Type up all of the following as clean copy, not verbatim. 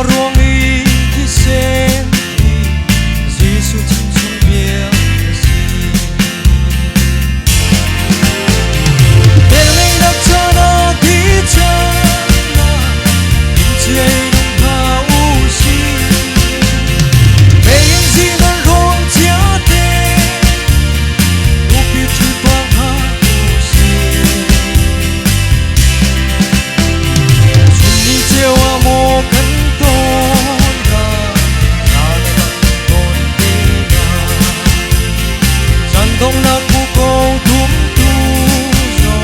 ruangi kisenti Giêsu chim sung bia si Bên ngay đắp cho nó tí chana Nhìn chơi nung ha u si Bên yên gì nó ruang chia tê Úp yêu chư bang ha u si Xuân đi chiều à mô cân Don't nak buko tum tu zo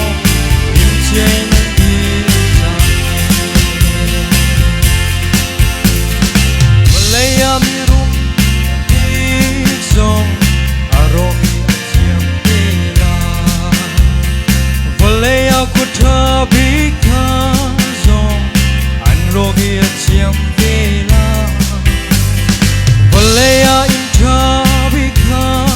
im chen di sa Malaya mi rum di zong arogi chiam tela Malaya kutha bika zong anrogi chiam tela Malaya incha bika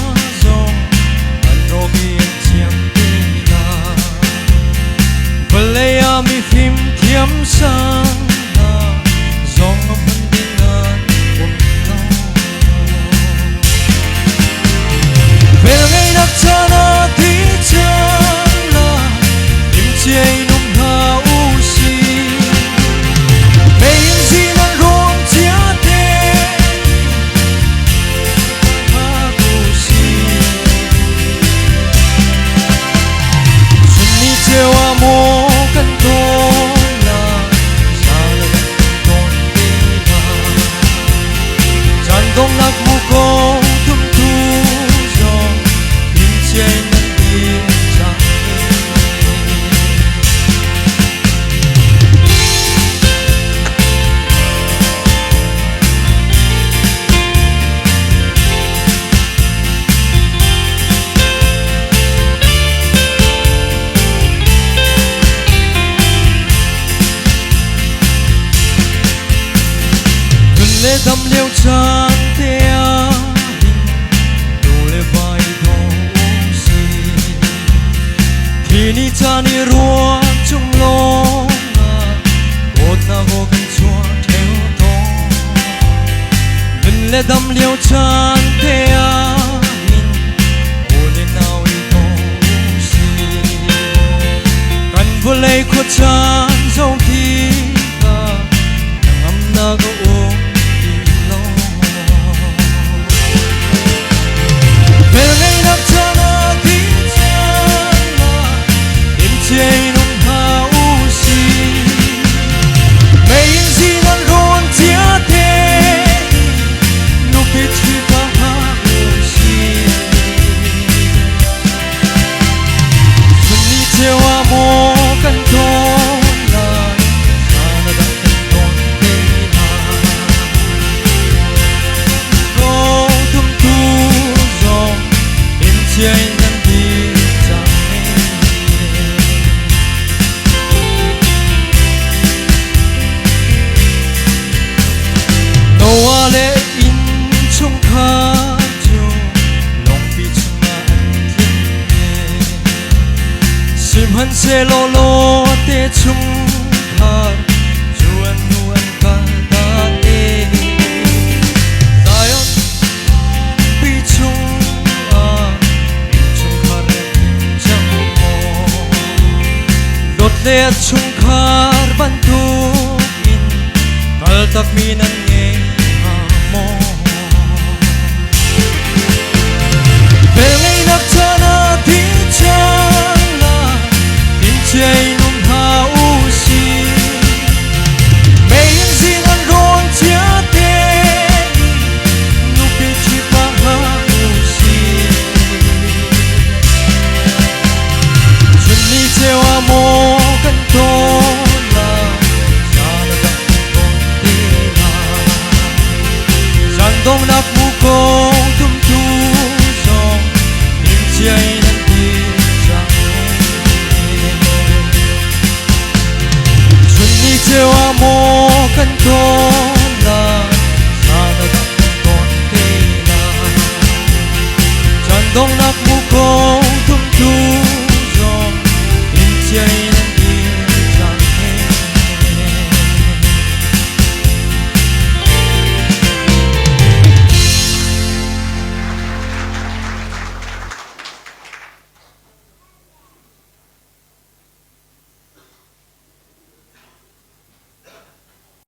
Malaya mi phim thiam sang na zong phân dingan ôm nhau về ngày đắp cho nó tí chân là im chơi nung ha u si về yên gì nó ruộng chia tê ha u si xuân đi chiều à mô Don't nak buko tum tu zo im chen di sa le dam liêu chan tea do le vai do si thi ni chan ni ruộng chung lo ot na go kan chua theo to min le dam liêu chan tea o le nau i do si kan vô lei kho chan zo thi ngam na go Hân se lo lo te chung thar chuan nuan ka ta e Zion pi chung chung khar chang mo Lot le chung khar ban tu in kal tak minan